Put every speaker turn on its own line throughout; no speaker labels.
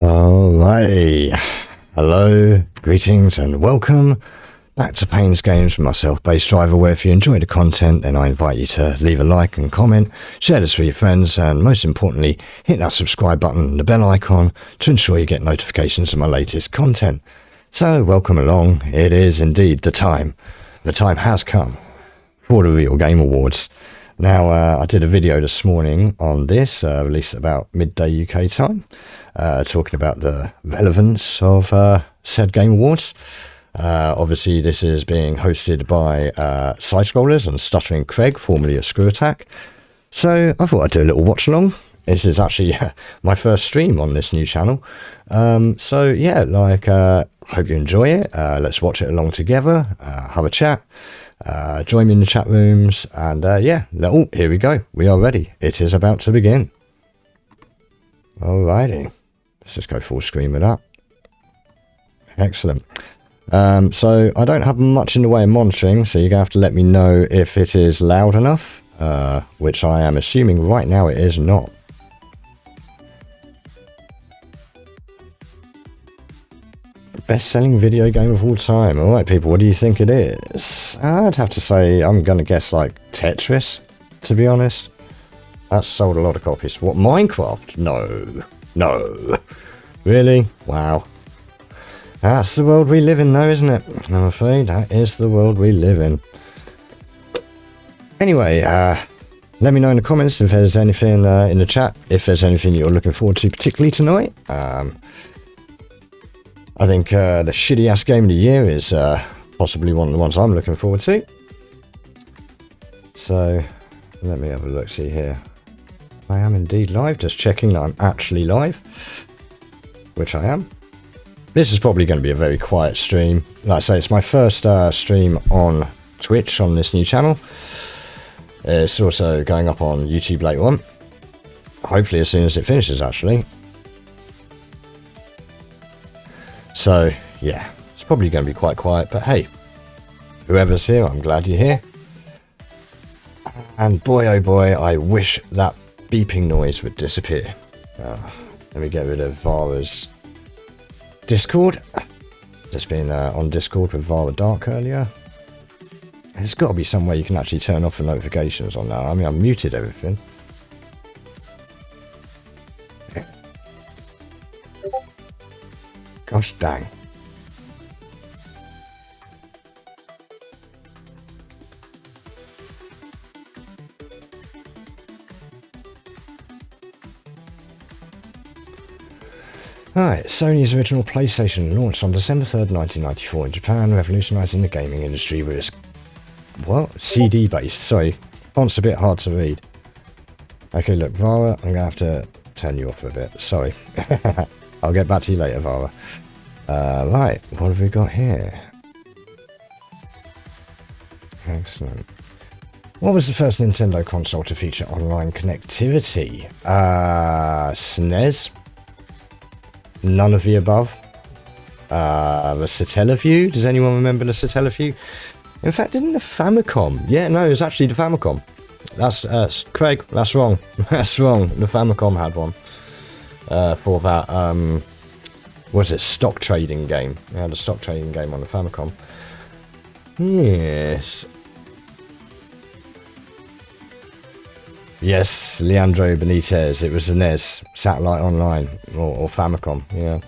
Alrighty, hello, greetings and welcome back to Paine's Games with myself, Bass Driver, where if you enjoy the content then I invite you to leave a like and comment, share this with your friends, and most importantly hit that subscribe button and the bell icon to ensure you get notifications of my latest content. So welcome along, it is indeed the time has come for the Real Game Awards. Now, I did a video this morning on this, released about midday UK time, talking about the relevance of said Game Awards. Obviously, this is being hosted by Side Scrollers and Stuttering Craig, formerly of Screw Attack. So I thought I'd do a little watch along. This is actually my first stream on this new channel. So yeah, hope you enjoy it. Let's watch it along together, have a chat. Join me in the chat rooms, and yeah, here we go. We are ready. It is about to begin. Alrighty, let's just go full screen with that. Excellent. So I don't have much in the way of monitoring, so you're gonna have to let me know if it is loud enough, which I am assuming right now it is not. Best-selling video game of all time. Alright people, what do you think it is? I'd have to say, I'm gonna guess like Tetris, to be honest. That's sold a lot of copies. What, Minecraft? No. Really? Wow. That's the world we live in though, isn't it? I'm afraid that is the world we live in. Anyway, let me know in the comments if there's anything in the chat, if there's anything you're looking forward to particularly tonight. I think the shitty-ass game of the year is possibly one of the ones I'm looking forward to. So, let me have a look, see here. I am indeed live, just checking that I'm actually live, which I am. This is probably going to be a very quiet stream. Like I say, it's my first stream on Twitch on this new channel. It's also going up on YouTube later on. Hopefully as soon as it finishes, actually. So, yeah, it's probably going to be quite quiet, but hey, whoever's here, I'm glad you're here. And boy, oh boy, I wish that beeping noise would disappear. Let me get rid of Vara's Discord. Just been on Discord with Vara Dark earlier. There's got to be some way you can actually turn off the notifications on that. I mean, I've muted everything. Gosh dang. Alright, Sony's original PlayStation launched on December 3rd, 1994 in Japan, revolutionising the gaming industry with its... What? CD based, sorry. Font's a bit hard to read. Okay, look, Vara, I'm going to have to turn you off a bit, sorry. I'll get back to you later, Vara. Right, what have we got here? Excellent. What was the first Nintendo console to feature online connectivity? SNES? None of the above. The Satellaview? Does anyone remember the Satellaview? In fact, didn't the Famicom? Yeah, no, it was actually the Famicom. That's Craig, that's wrong. That's wrong. The Famicom had one. For that, what was it, stock trading game. They had a stock trading game on the Famicom. Yes. Yes, Leandro Benitez. It was the NES, Satellite Online, or Famicom, yeah.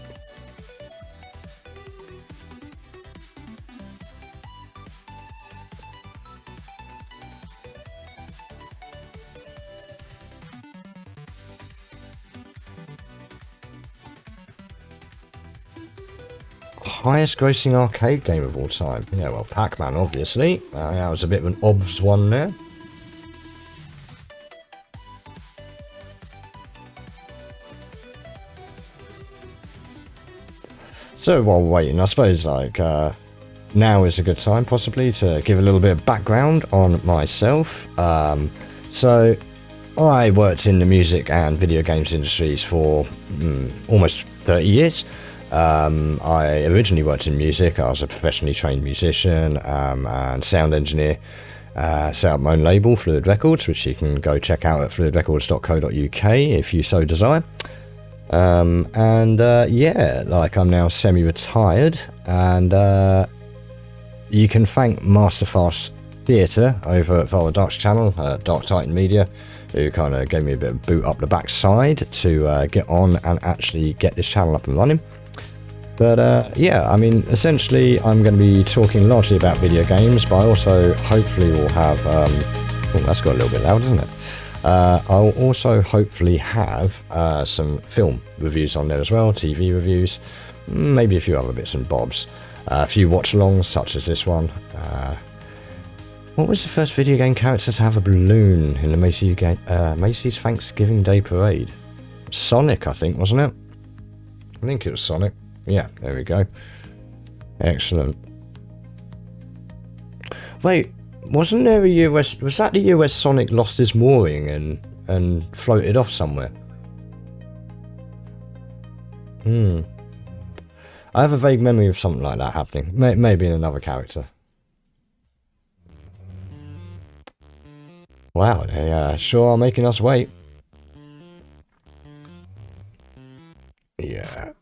Highest grossing arcade game of all time. Yeah, well, Pac-Man, obviously. That was a bit of an obvious one there. So while waiting, I suppose now is a good time possibly to give a little bit of background on myself. So I worked in the music and video games industries for almost 30 years. I originally worked in music. I was a professionally trained musician and sound engineer. Set up my own label, Fluid Records, which you can go check out at fluidrecords.co.uk if you so desire. Yeah, like I'm now semi-retired, and you can thank Masterfast Theatre over at Father Dark's channel, Dark Titan Media, who kind of gave me a bit of boot up the backside to get on and actually get this channel up and running. But yeah, I mean, essentially I'm going to be talking largely about video games, but I also hopefully will have, oh, that's got a little bit loud, isn't it? I'll also hopefully have some film reviews on there as well, TV reviews, maybe a few other bits and bobs. A few watch-alongs, such as this one. What was the first video game character to have a balloon in the Macy's Thanksgiving Day Parade? Sonic, I think, wasn't it? I think it was Sonic. Yeah, there we go. Excellent. Wait, wasn't there a US... Was that the US Sonic lost his mooring and floated off somewhere? I have a vague memory of something like that happening. Maybe in another character. Wow, they sure are making us wait. Yeah.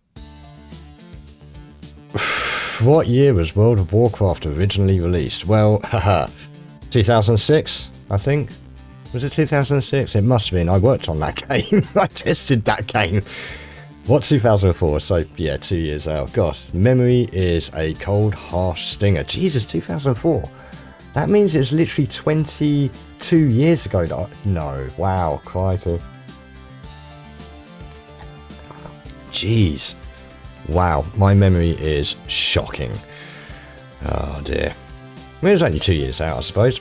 What year was World of Warcraft originally released? Well, haha, 2006, I think. Was it 2006? It must have been. I worked on that game. I tested that game. What, 2004? So, yeah, 2 years out. Gosh, memory is a cold, harsh stinger. Jesus, 2004. That means it's literally 22 years ago. No, wow, crikey. Jeez. Wow, my memory is shocking. Oh dear. I mean, it was only 2 years out, I suppose.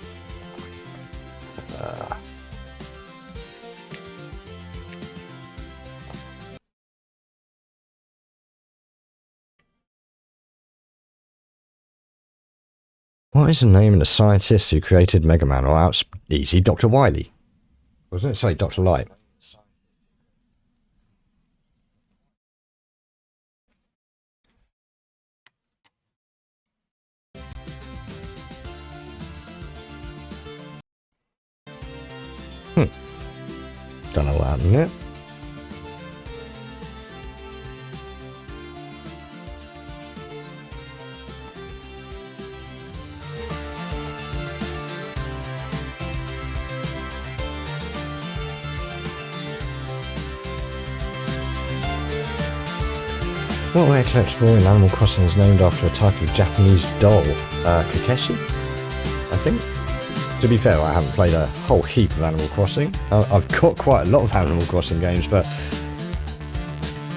What is the name of the scientist who created Mega Man? Oh, that's easy. Dr. Wily. Wasn't it? Sorry, Dr. Light. Don't know what happened there. What rare collectible in Animal Crossing is named after a type of Japanese doll? Kakeshi? I think. To be fair, I haven't played a whole heap of Animal Crossing. I've got quite a lot of Animal Crossing games, but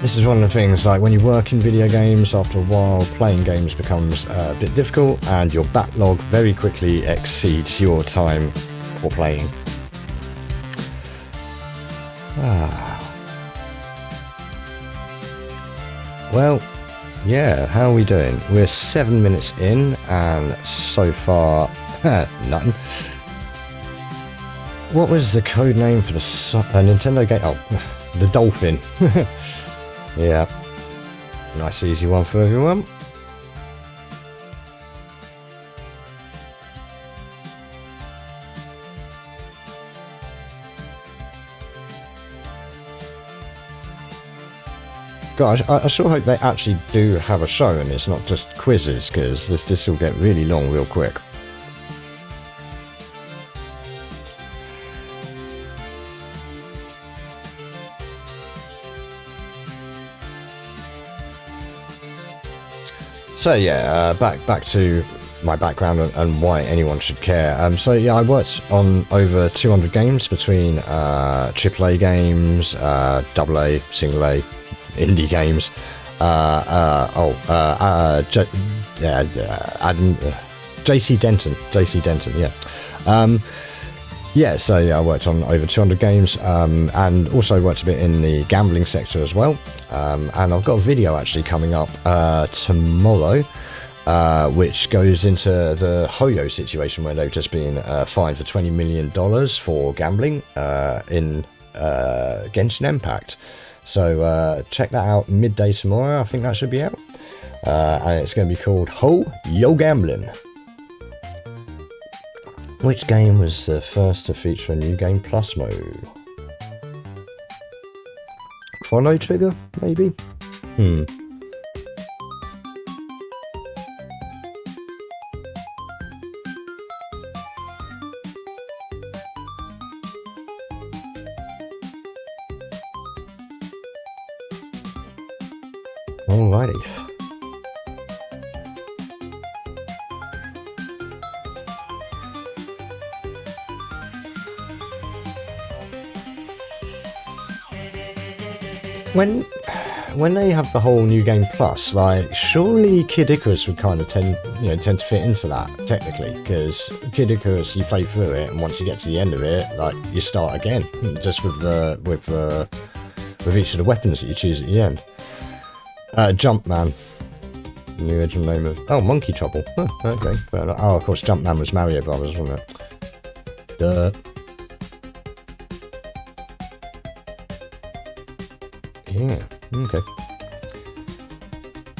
this is one of the things, like when you work in video games, after a while playing games becomes a bit difficult and your backlog very quickly exceeds your time for playing. Well, yeah, how are we doing? We're 7 minutes in and so far, nothing. What was the code name for the Nintendo game? Oh, the Dolphin. Yeah, nice easy one for everyone. Gosh, I sure hope they actually do have a show and it's not just quizzes, because this will get really long real quick. So yeah, back to my background and why anyone should care. So yeah, I worked on over 200 games between AAA games, AA, single A, indie games. JC Denton, yeah. Yeah, so yeah, I worked on over 200 games, and also worked a bit in the gambling sector as well. And I've got a video actually coming up tomorrow, which goes into the Hoyo situation where they've just been fined for $20 million for gambling in Genshin Impact. So check that out midday tomorrow. I think that should be out. And it's going to be called Yo Gambling. Which game was the first to feature a new game plus mode? follow trigger, maybe? Alrighty. When they have the whole New Game Plus, like, surely Kid Icarus would kind of tend to fit into that, technically, because Kid Icarus, you play through it, and once you get to the end of it, like, you start again, just with each of the weapons that you choose at the end. Jumpman. The original name of... Oh, Monkey Trouble. Huh, okay. Well, oh, of course, Jumpman was Mario Brothers, wasn't it? Duh. Yeah, okay.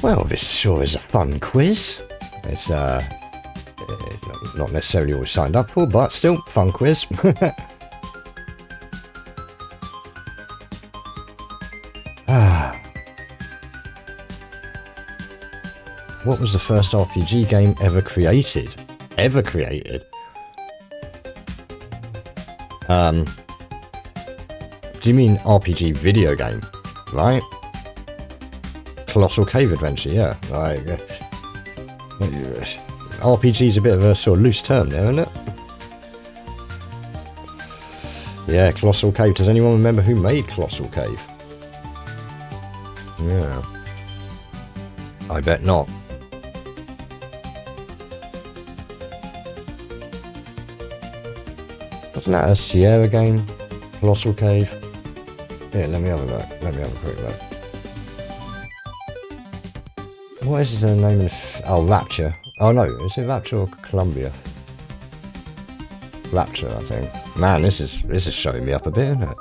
Well, this sure is a fun quiz. It's not necessarily what we signed up for, but still, fun quiz. What was the first RPG game ever created? Ever created? Do you mean RPG video game? Right? Colossal Cave Adventure, yeah. Like, RPG is a bit of a sort of loose term there, isn't it? Yeah, Colossal Cave. Does anyone remember who made Colossal Cave? Yeah. I bet not. Wasn't that a Sierra game? Colossal Cave? Yeah, let me have a look. Let me have a quick look. What is the name of the... Oh, Rapture. Oh no, is it Rapture or Columbia? Rapture, I think. Man, this is showing me up a bit, isn't it?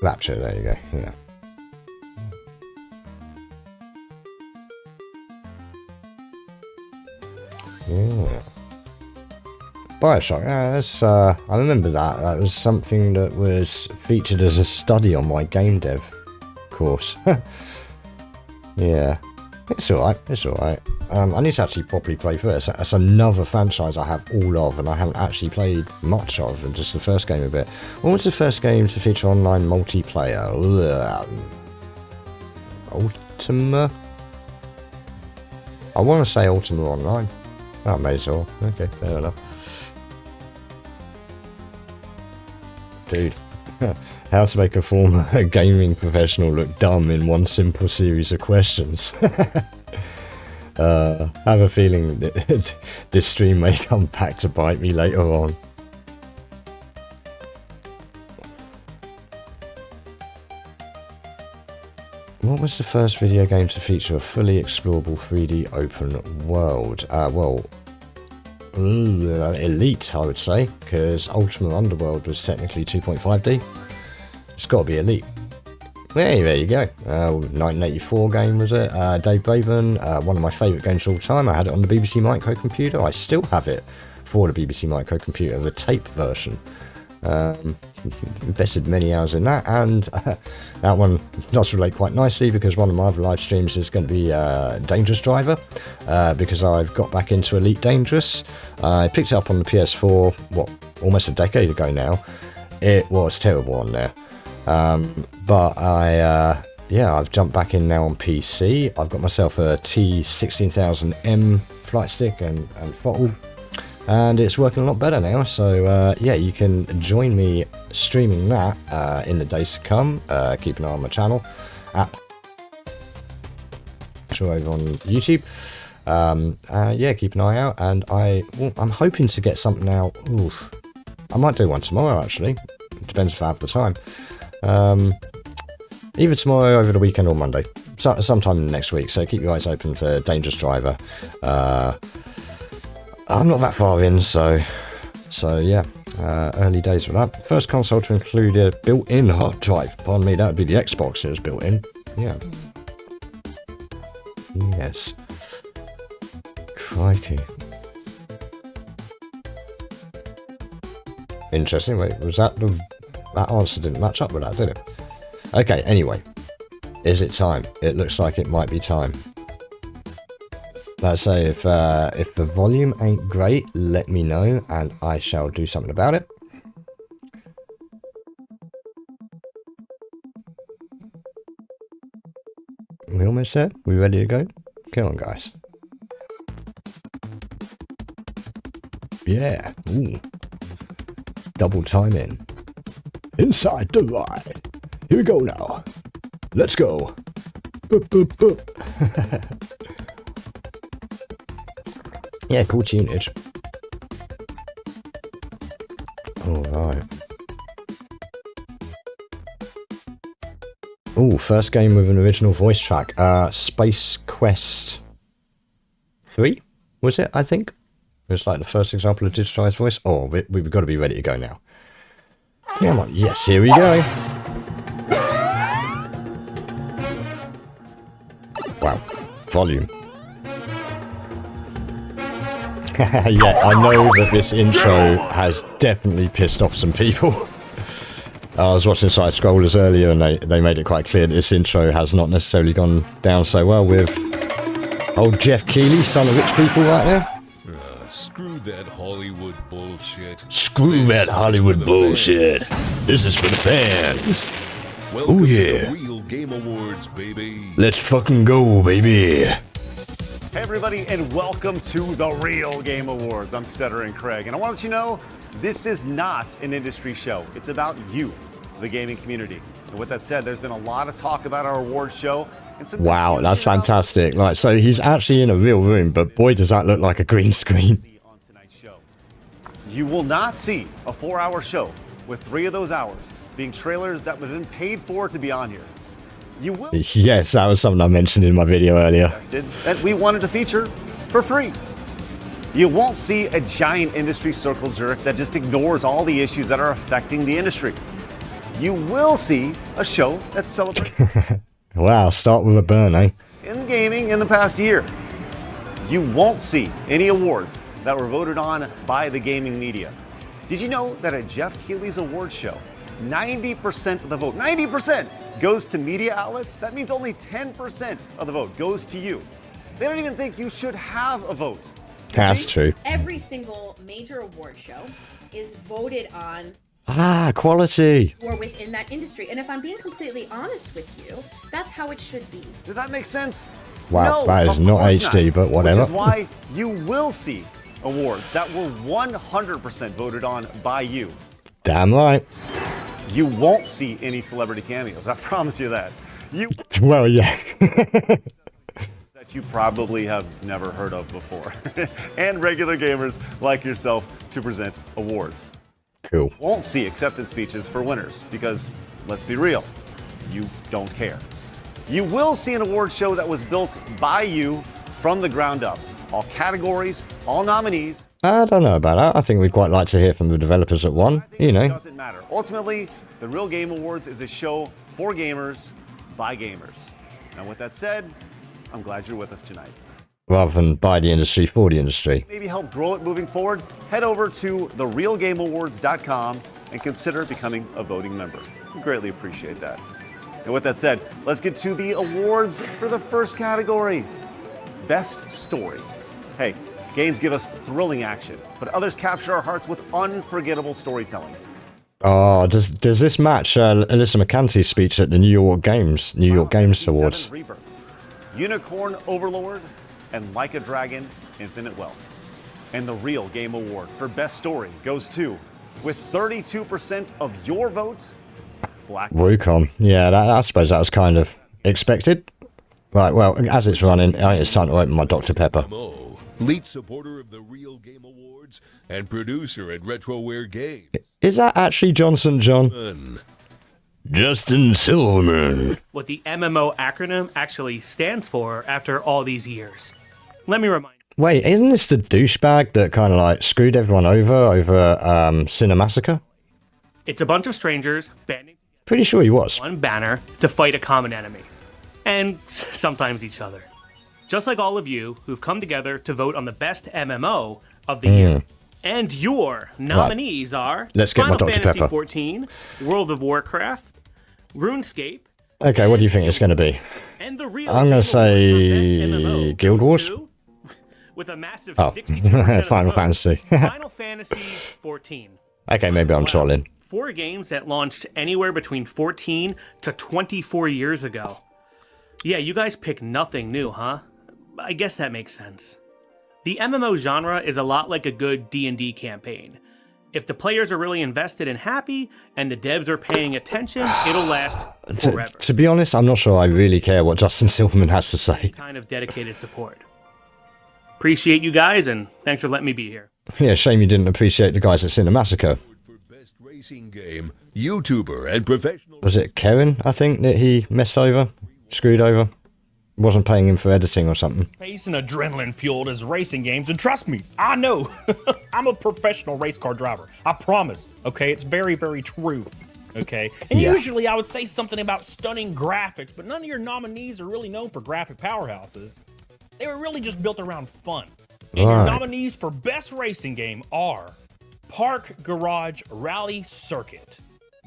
Rapture, there you go, yeah. Yeah. Bioshock, yeah, that's, I remember that. That was something that was featured as a study on my game dev course. Yeah, it's alright, it's alright. I need to actually properly play through it. That's another franchise I have all of, and I haven't actually played much of, and just the first game a bit. What was the first game to feature online multiplayer? Ultima? I want to say Ultima Online. Oh, may as well. Okay, fair enough. Dude, how to make a former gaming professional look dumb in one simple series of questions. I have a feeling that this stream may come back to bite me later on. What was the first video game to feature a fully explorable 3D open world? Well, Elite, I would say, because Ultima Underworld was technically 2.5D. It's got to be Elite. Hey, there you go. 1984 game, was it? Dave Braven, one of my favourite games of all time. I had it on the BBC microcomputer. I still have it for the BBC microcomputer, the tape version. Invested many hours in that, and that one does relate quite nicely because one of my other live streams is going to be Dangerous Driver, because I've got back into Elite Dangerous. I picked it up on the PS4, almost a decade ago now. It was terrible on there, but I've jumped back in now on PC. I've got myself a T16000M flight stick and throttle, and it's working a lot better now. So yeah, you can join me streaming that in the days to come. Keep an eye on my channel over on YouTube. Yeah, keep an eye out, and I'm hoping to get something out. Oof, I might do one tomorrow, actually. It depends if I have the time. Either tomorrow, over the weekend, or Monday. Sometime next week, so keep your eyes open for Dangerous Driver. I'm not that far in, so yeah, early days for that. First console to include a built-in hard drive. Pardon me, that would be the Xbox. It was built in. Yeah. Yes. Crikey. Interesting. Wait, was that the That answer didn't match up with that, did it? Okay, anyway. Is it time? It looks like it might be time. Let's say if the volume ain't great, let me know and I shall do something about it. We almost there? We ready to go? Come on, guys. Yeah. Ooh. Double time in. Inside the ride. Here we go now. Let's go. Boop, boop, boop. Yeah, cool tunage. Alright. Ooh, first game with an original voice track. Space Quest 3, was it, I think? It was like the first example of digitized voice. Oh, we've got to be ready to go now. Come on, yes, here we go. Wow, volume. Yeah, I know that this intro has definitely pissed off some people. I was watching Side Scrollers earlier and they made it quite clear that this intro has not necessarily gone down so well with old Jeff Keighley, son of rich people right there.
Screw that Hollywood bullshit.
Screw that Hollywood bullshit. This is for the fans.
Welcome
Oh yeah.
to the Real Game Awards, baby.
Let's fucking go, baby.
Hey everybody, and welcome to the Real Game Awards. I'm Stuttering Craig, and I want to let you know, this is not an industry show. It's about you, the gaming community. And with that said, there's been a lot of talk about our awards show. And some
Wow, that's fantastic. Like, so he's actually in a real room, but boy, does that look like a green screen.
On tonight's show. You will not see a 4-hour show with 3 of those hours being trailers that would have been paid for to be on here. You will.
Yes, that was something I mentioned in my video earlier.
That we wanted to feature for free. You won't see a giant industry circle jerk that just ignores all the issues that are affecting the industry. You will see a show that celebrates
Wow, start with a burn, eh?
in gaming in the past year. You won't see any awards that were voted on by the gaming media. Did you know that at Jeff Keighley's awards show, 90% of the vote, 90% goes to media outlets? That means only 10% of the vote goes to you. They don't even think you should have a vote.
That's true.
Every single major award show is voted on
Ah, quality.
or within that industry. And if I'm being completely honest with you, that's how it should be.
Does that make sense?
Wow,
No,
that is
of
not
course
HD, but whatever.
Which is why you will see awards that were 100% voted on by you.
Damn right.
You won't see any celebrity cameos. I promise you that. You
Well, yeah.
that you probably have never heard of before. And regular gamers like yourself to present awards.
Cool.
Won't see acceptance speeches for winners because, let's be real, you don't care. You will see an award show that was built by you from the ground up. All categories, all nominees.
I don't know about that. I think we'd quite like to hear from the developers that won, you
It
know.
doesn't matter. Ultimately, the Real Game Awards is a show for gamers by gamers. And with that said, I'm glad you're with us tonight.
Rather than by the industry, for the industry.
Maybe help grow it moving forward, head over to therealgameawards.com and consider becoming a voting member. We greatly appreciate that. And with that said, let's get to the awards for the first category, Best Story. Hey, games give us thrilling action, but others capture our hearts with unforgettable storytelling.
Oh, does this match Alyssa McCanty's speech at the New York Games Awards?
Rebirth, Unicorn Overlord, and Like a Dragon, Infinite Wealth. And the Real Game Award for Best Story goes to, with 32% of your votes, Black.
Wukong. Yeah, I suppose that was kind of expected. Right, well, as it's running, I think it's time to open my Dr. Pepper.
Mo, lead supporter of the Real Game Awards and producer at RetroWare Games.
Is that actually Johnson John? Justin Silverman.
What the MMO acronym actually stands for after all these years. Let me remind you.
Wait, isn't this the douchebag that kind of like screwed everyone over Cinemassacre?
It's a bunch of strangers banding
Pretty sure he was.
one banner to fight a common enemy. And sometimes each other. Just like all of you who've come together to vote on the best MMO of the year. And your nominees are
Let's get my
Final
Dr.
Fantasy
Pepper.
14, World of Warcraft, RuneScape,
Okay, what do you think it's going to be?
and the real
I'm going to
Game Award
say
for Best MMO
Guild
goes
Wars.
to, with a massive
Oh,
62% of
Final
the vote,
Fantasy.
Final Fantasy 14.
Okay, maybe I'm trolling.
4 games that launched anywhere between 14 to 24 years ago. Yeah, you guys pick nothing new, huh? I guess that makes sense. The MMO genre is a lot like a good D&D campaign. If the players are really invested and happy, and the devs are paying attention, it'll last forever.
To be honest, I'm not sure I really care what Justin Silverman has to say.
Kind of dedicated support. Appreciate you guys, and thanks for letting me be here.
Yeah, shame you didn't appreciate the guys at Cinemassacre.
For best racing game, YouTuber and professional.
Was it Karen, I think, that he messed over? Screwed over? Wasn't paying him for editing or something.
Pace and adrenaline fueled as racing games, and trust me, I know. I'm a professional race car driver. I promise. Okay, it's very, very true. Okay, and
Yeah.
usually I would say something about stunning graphics, but none of your nominees are really known for graphic powerhouses. They were really just built around fun. And your
Right.
nominees for best racing game are Park Garage Rally Circuit,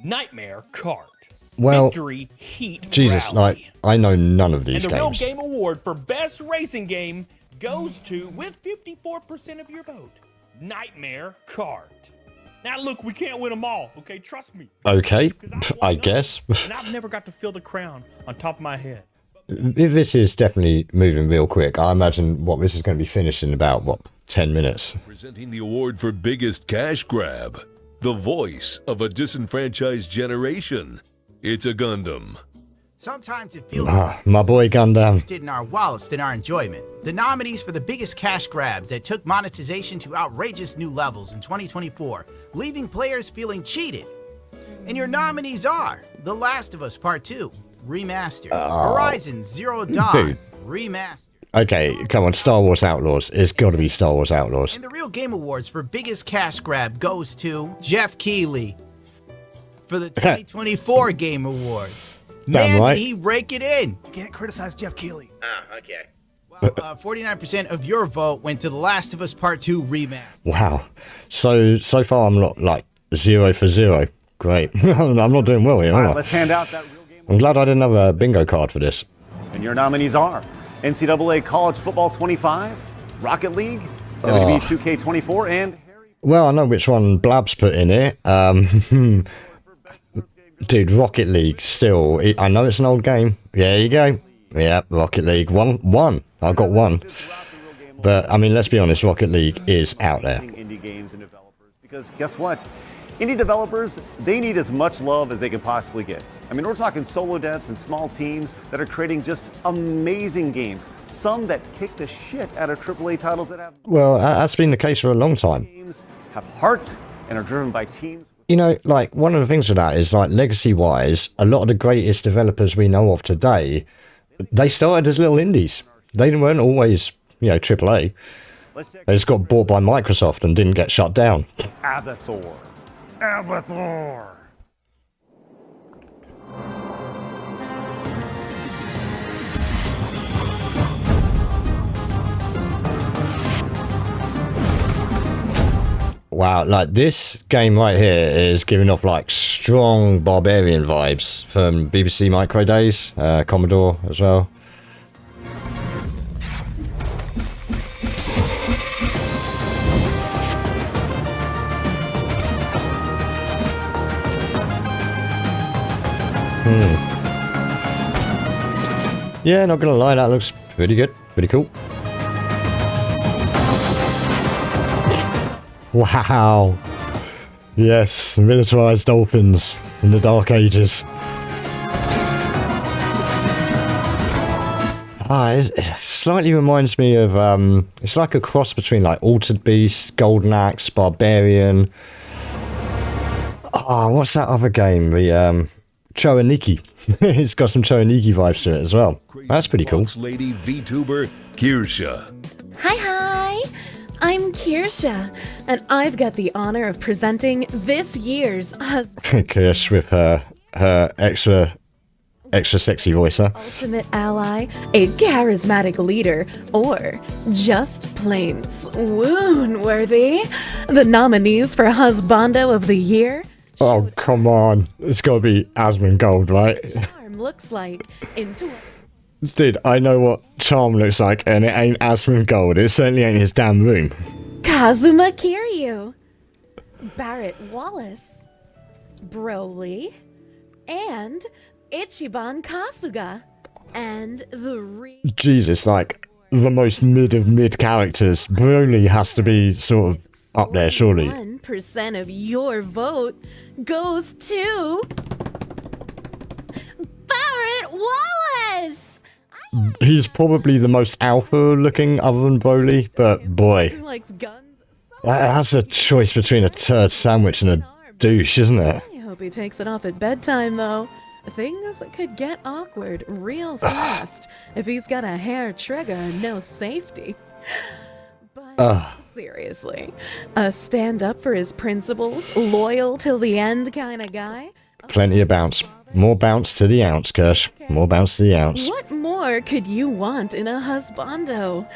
Nightmare Kart,
Well,
Victory Heat
Jesus,
Rally.
like, I know none of
And
these
the Real
games.
Game Award for Best Racing Game goes to, with 54% of your vote, Nightmare Kart. Now, look, we can't win them all, okay? Trust me.
Okay,
'Cause I've won
I
none,
guess.
And I've never got to feel the crown on top of my head.
If this is definitely moving real quick, I imagine what this is going to be finished in about, 10 minutes?
Presenting the award for biggest cash grab. The voice of a disenfranchised generation. It's a Gundam.
Sometimes it feels
My boy Gundam.
interested in our wallets than our enjoyment. The nominees for the biggest cash grabs that took monetization to outrageous new levels in 2024, leaving players feeling cheated. And your nominees are The Last of Us Part 2, Remastered, Horizon Zero Dawn,
Dude.
Remastered.
Okay, come on, Star Wars Outlaws. It's got to be Star Wars Outlaws.
And the Real Game Awards for biggest cash grab goes to Jeff Keighley for the 2024 Game Awards.
Damn
Man,
right.
did he rake it in?
Can't criticize Jeff Keighley.
Well, 49% of your vote went to The Last of Us Part 2 Remastered.
Wow. So far I'm not, 0 for 0. Great. I'm not doing well here,
All
am
right,
I?
let's hand out that real game.
I'm glad I didn't have a bingo card for this.
And your nominees are NCAA College Football 25, Rocket League, WWE 2K24, and
Well, I know which one Blab's put in it. Dude, Rocket League, still. I know it's an old game. There you go. Yeah, Rocket League. One. I got one. But, I mean, let's be honest, Rocket League is out there.
indie games and developers. Because guess what? Indie developers, they need as much love as they can possibly get. I mean, we're talking solo devs and small teams that are creating just amazing games. Some that kick the shit out of AAA titles that have
Well, that's been the case for a long time.
games, have heart, and are driven by teams.
You know, one of the things with that is, legacy-wise, a lot of the greatest developers we know of today, they started as little indies. They weren't always, AAA.
Let's check
They just got bought by Microsoft and didn't get shut down.
Abathor. Abathor.
Wow, this game right here is giving off strong barbarian vibes from BBC Micro days, Commodore as well. Yeah, not gonna lie, that looks pretty good, pretty cool. Wow. Yes, militarized dolphins in the Dark Ages. It slightly reminds me of, it's like a cross between Altered Beast, Golden Axe, Barbarian. What's that other game? The, Choaniki. It's got some Choaniki vibes to it as well. That's pretty cool.
Fox Lady VTuber Kirsha.
Hi! I'm Kirsha, and I've got the honor of presenting this year's
Kirsch with her extra extra sexy voice, huh?
Ultimate ally, a charismatic leader, or just plain swoon-worthy. The nominees for Husbando of the Year.
Oh, come on. It's got to be Asmongold, right?
Charm looks like into
Dude, I know what Charm looks like, and it ain't Asmongold. It certainly ain't his damn room.
Kazuma Kiryu, Barrett Wallace, Broly, and Ichiban Kasuga. And the
Jesus, like, the most mid of mid characters. Broly has to be sort of up there, surely.
1% of your vote goes to Barrett Wallace.
He's probably the most alpha looking other than Broly, but boy,
Who likes guns?
that's a choice between a turd sandwich and a douche, isn't it?
I hope he takes it off at bedtime, though. Things could get awkward real fast if he's got a hair trigger and no safety. But seriously, a stand up for his principles, loyal till the end kind of guy?
Plenty of bounce. More bounce to the ounce, Kirsch. More bounce to the ounce.
What more could you want in a husbando?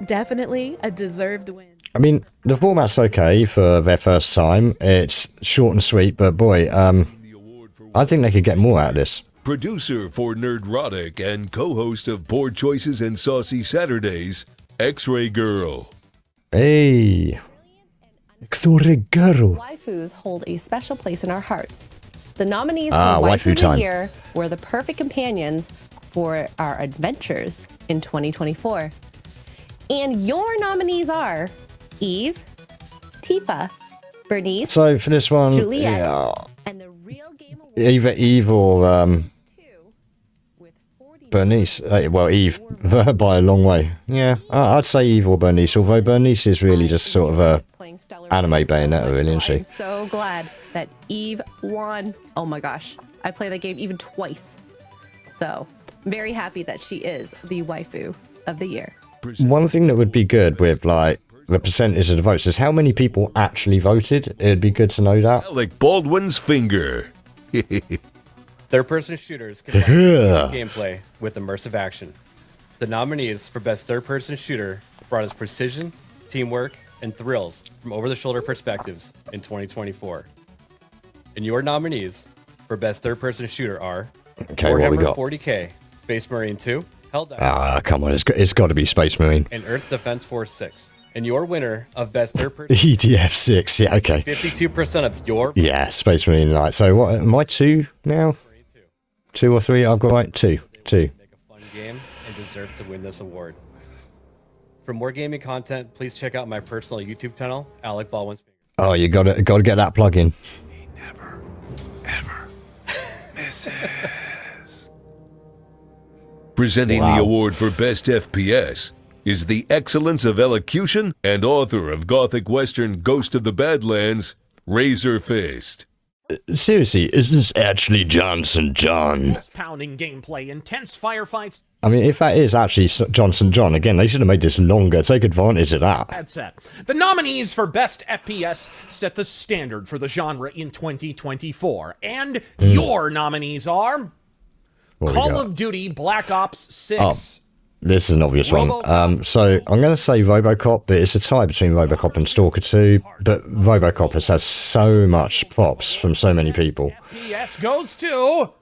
Definitely a deserved win.
I mean, the format's okay for their first time. It's short and sweet, but boy, I think they could get more out of this.
Producer for Nerdrotic and co-host of Poor Choices and Saucy Saturdays, X-Ray Girl.
Hey. X-Ray Girl.
Waifus hold a special place in our hearts. The nominees for
waifu
Waifu of
time.
the Year were the perfect companions for our adventures in 2024. And your nominees are Eve, Tifa, Bernice,
So for this one,
Juliet,
yeah,
and the Real Game Award
either Eve or
2 with 40
Bernice. Well, Eve by a long way. Yeah, I'd say Eve or Bernice, although Bernice is really just sort of a
playing stellar
anime
roles so
Bayonetta,
much,
really,
so
isn't she?
I'm so glad that Eve won. Oh my gosh, I played that game even twice. So very happy that she is the waifu of the year.
One thing that would be good with, like, the percentage of the votes is how many people actually voted. It'd be good to know that.
Alec Baldwin's finger.
Third-person shooters combine gameplay with immersive action. The nominees for Best Third-Person Shooter brought us precision, teamwork, and thrills from over-the-shoulder perspectives in 2024. And your nominees for Best Third-Person Shooter are
Okay, what we
Warhammer
got?
40K, Space Marine 2, Helldivers,
Come on, it's got to be Space Marine.
and Earth Defense Force 6. And your winner of Best Third-Person
EDF 6, yeah, okay.
52% of your
Yeah, Space Marine Light. So what, am I 2 now? 2 or 3? I've got right, 2.
make a fun game and deserve to win this award. For more gaming content, please check out my personal YouTube channel, Alec Baldwin's Finger.
Oh, you gotta get that plug in.
Presenting
Wow.
the award for Best FPS is the excellence of elocution and author of Gothic Western Ghost of the Badlands, Razor Fist.
Seriously, is this actually Johnson John?
Pounding gameplay, intense firefights.
I mean, if that is actually Johnson John, again, they should have made this longer. Take advantage of that.
Headset. The nominees for Best FPS set the standard for the genre in 2024. And your nominees are
What we
Call
got?
of Duty Black Ops 6.
Oh, this is an obvious one. So I'm going to say RoboCop, but it's a tie between RoboCop and Stalker 2. But RoboCop has had so much props from so many people.
FPS goes to,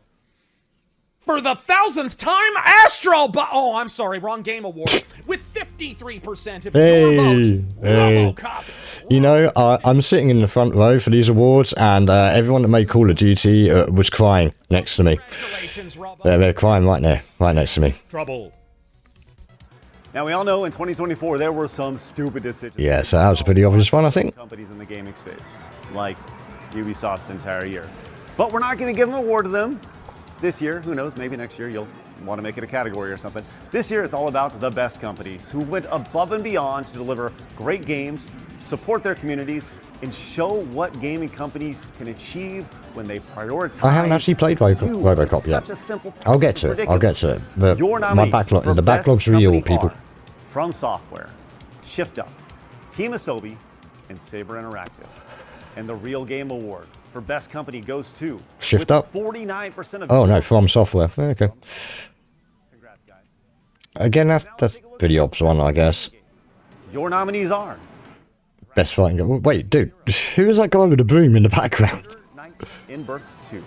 for the 1000th time, Astro. Oh, I'm sorry, wrong game award. With 53% of your vote, RoboCop.
You know, I'm sitting in the front row for these awards, and everyone that made Call of Duty was crying next to me.
Congratulations, Robo.
They're crying right there, right next to me.
Trouble.
Now, we all know in 2024 there were some stupid decisions.
Yeah, so that was a pretty obvious one, I think.
Companies in the gaming space, like Ubisoft's entire year. But we're not going to give an award to them this year. Who knows? Maybe next year you'll want to make it a category or something. This year it's all about the best companies who went above and beyond to deliver great games, support their communities, and show what gaming companies can achieve when they prioritize.
I haven't actually played RoboCop yet.
Such a simple
I'll get
process,
to
it's
it. I'll get to it. But
Your
my
nominees
backlog,
for
the
best
backlog's real,
company
people.
are From Software, Shift Up, Team Asobi, and Saber Interactive. And the Real Game Award for Best Company goes to
shift
with
up.
49% of
Oh no, From Software. Okay.
Congrats, guys.
Again, that's pretty obvious one, I guess.
Your nominees are
Best fighting game. Wait, dude, who is that guy with the broom in the background?
in Birth 2.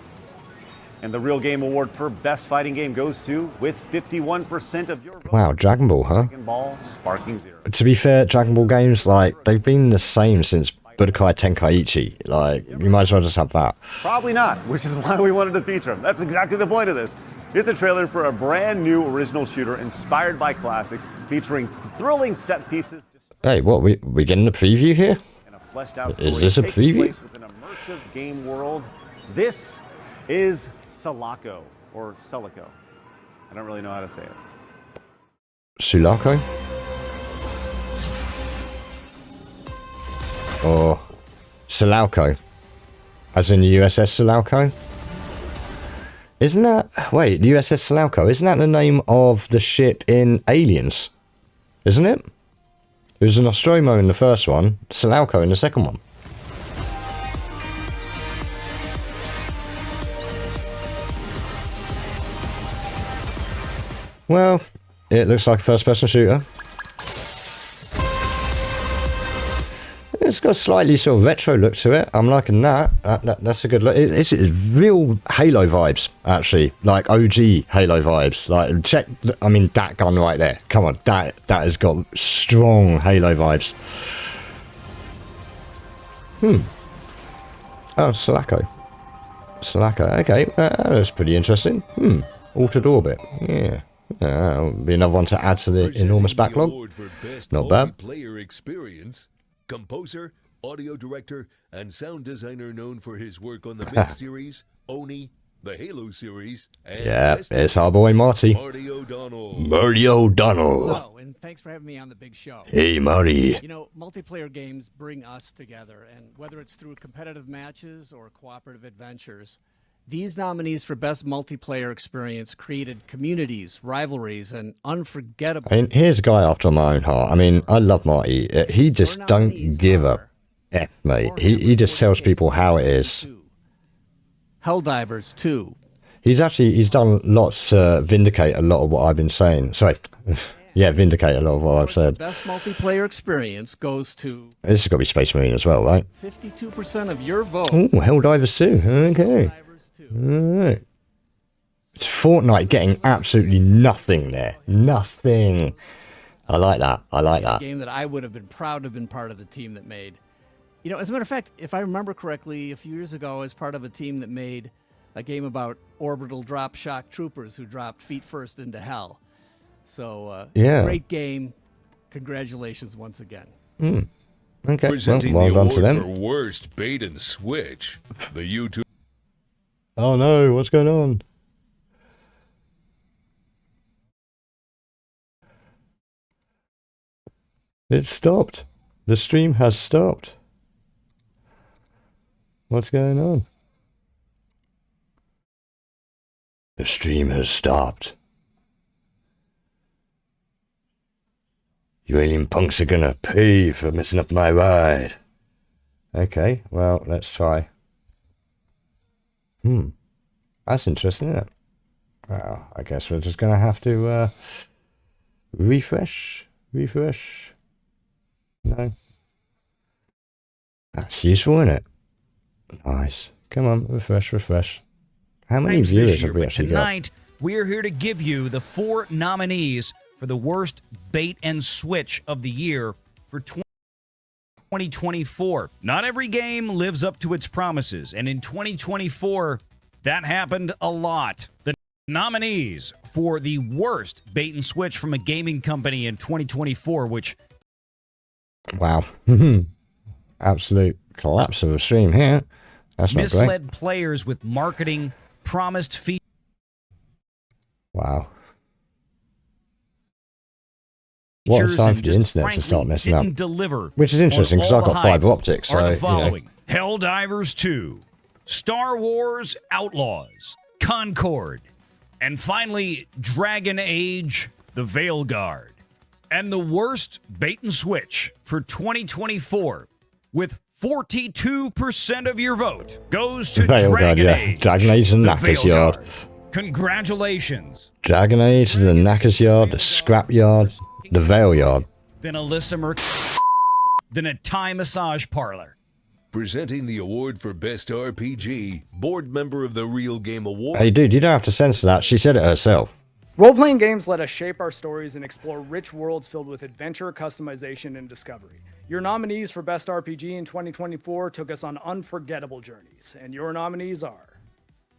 And the Real Game Award for Best Fighting Game goes to, with 51% of your vote,
Wow, Dragon Ball, huh?
Dragon Ball Sparking Zero.
To be fair, Dragon Ball games, like, they've been the same since Budokai Tenkaichi. Like, you might as well just have that.
Probably not, which is why we wanted to feature him. That's exactly the point of this. It's a trailer for a brand new original shooter inspired by classics, featuring thrilling set pieces.
Hey, what, we getting a preview here?
And a fleshed out
Is
story
this a
taking
preview?
place with an immersive game world. This is Sulaco, or Celico. I don't really know how to say it.
Sulaco? Or Sulaco? As in the USS Sulaco? Isn't that... Wait, the USS Sulaco, isn't that the name of the ship in Aliens? Isn't it? It was a Nostromo in the first one, Sulaco in the second one. Well, it looks like a first-person shooter. It's got a slightly sort of retro look to it. I'm liking that. That's a good look. It's real Halo vibes, actually. Like OG Halo vibes. Like, check, I mean, that gun right there. Come on, that has got strong Halo vibes. Oh, Sulaco. Sulaco, okay. That's pretty interesting. Altered Orbit, yeah. That'll be another one to add to the enormous backlog. Not bad.
Player experience. Composer, audio director, and sound designer known for his work on the Myth series, Oni, the Halo series, and
Yeah, it's our boy Marty.
Marty O'Donnell.
Marty O'Donnell.
Hello, and thanks for having me on the big show.
Hey, Marty.
You know, multiplayer games bring us together, and whether it's through competitive matches or cooperative adventures, these nominees for Best Multiplayer Experience created communities, rivalries, and unforgettable...
I mean, here's a guy after my own heart. I mean, I love Marty. He just don't give a F, mate. He just tells people how it is.
Helldivers 2.
He's done lots to vindicate a lot of what I've been saying. Sorry. Yeah, vindicate a lot of what I've said.
Best Multiplayer Experience goes to...
This has got to be Space Marine as well, right?
52% of your vote.
Oh, Helldivers 2. Okay. Alright. It's Fortnite getting absolutely nothing there. Nothing. I like that. I like that.
A game that I would have been proud to have been part of the team that made. You know, as a matter of fact, if I remember correctly, a few years ago, I was part of a team that made a game about orbital drop shock troopers who dropped feet first into hell. So,
yeah.
Great game. Congratulations once again.
Okay.
Presenting
Well
the
done to
award
them.
for worst bait and switch, the YouTube.
Oh no, what's going on? It stopped. The stream has stopped. What's going on? The stream has stopped. You alien punks are gonna pay for messing up my ride. Okay, well, let's try. That's interesting, isn't it? Well, I guess we're just going to have to refresh. No. That's useful, isn't it? Nice. Come on, refresh. How many viewers have we actually got?
Tonight, we're here to give you the 4 nominees for the worst bait and switch of the year for 2024. Not every game lives up to its promises, and in 2024, that happened a lot. The nominees for the worst bait and switch from a gaming company in 2024, which...
Wow. Absolute collapse of a stream here. That's not great.
misled players with marketing, promised features...
Wow. What a time for the internet to
frankly
start messing up.
didn't deliver
Which is interesting, because
on
I've
all
got
the hype
fiber optics,
are
so,
the
you know.
following. Helldivers 2, Star Wars Outlaws, Concord, and finally Dragon Age, The Veilguard. And the worst bait and switch for 2024, with 42% of your vote goes to
Vale Guard,
Dragon
yeah.
Age.
Dragon Age and
the
Knackers
Vale
Yard.
Guard. Congratulations.
Dragon Age, the Knackers Yard, the Scrap Yard, the Vale Yard.
Then then a Thai massage parlor.
Presenting the award for Best RPG, board member of the Real Game Award.
Hey, dude, you don't have to censor that. She said it herself.
Role-playing games let us shape our stories and explore rich worlds filled with adventure, customization, and discovery. Your nominees for Best RPG in 2024 took us on unforgettable journeys, and your nominees are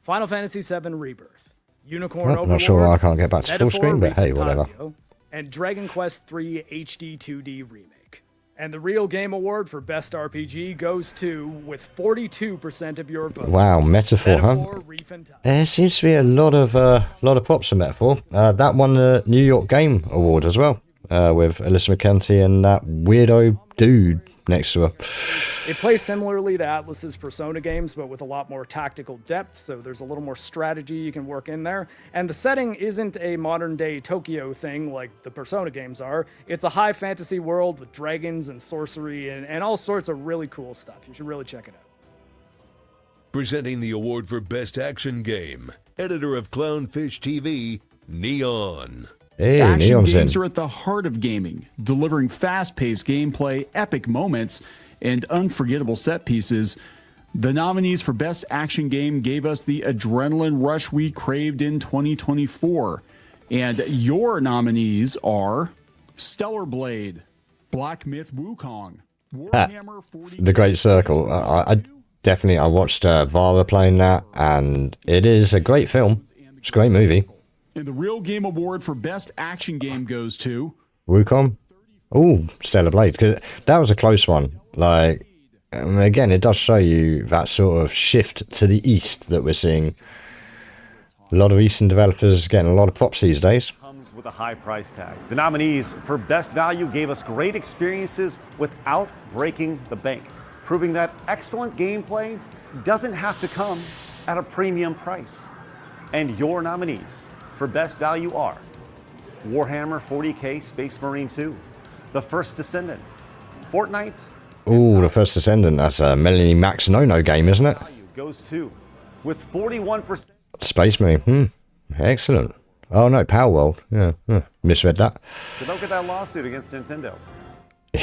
Final Fantasy VII Rebirth, Unicorn
Well,
Overlord,
not sure why I can't get back to full
Metaphor
screen, but hey, whatever.
Refantasio, and Dragon Quest III HD 2D Remake. And the Real Game Award for Best RPG goes to, with 42% of your vote.
Wow, Metaphor, huh? There seems to be a lot of props for Metaphor. That won the New York Game Award as well, with Alyssa McKenty and that weirdo dude next to her.
It plays similarly to Atlas's Persona games, but with a lot more tactical depth, so there's a little more strategy you can work in there. And the setting isn't a modern-day Tokyo thing like the Persona games are. It's a high fantasy world with dragons and sorcery and all sorts of really cool stuff. You should really check it out.
Presenting the award for Best Action Game, editor of Clownfish TV, Neon.
Hey,
Action
Neon's
games
in.
are at the heart of gaming, delivering fast-paced gameplay, epic moments, and unforgettable set pieces. The nominees for Best Action Game gave us the adrenaline rush we craved in 2024. And your nominees are Stellar Blade, Black Myth Wukong, Warhammer 40...
The Great Circle. I watched Vara playing that, and it is a great film. It's a great movie.
And the Real Game Award for Best Action Game goes to...
Wukong? Oh, Stellar Blade. 'Cause that was a close one. Like, again, it does show you that sort of shift to the east that we're seeing. A lot of Eastern developers getting a lot of props these days.
Comes with a high price tag. The nominees for Best Value gave us great experiences without breaking the bank, proving that excellent gameplay doesn't have to come at a premium price. And your nominees for Best Value are Warhammer 40K Space Marine 2, The First Descendant, Fortnite.
Oh, The First Descendant. That's a Melanie Max No-No game, isn't it?
Goes to with 41%.
Space Marine. Excellent. Oh, no, Power World. Yeah, misread that.
So don't get that lawsuit against Nintendo.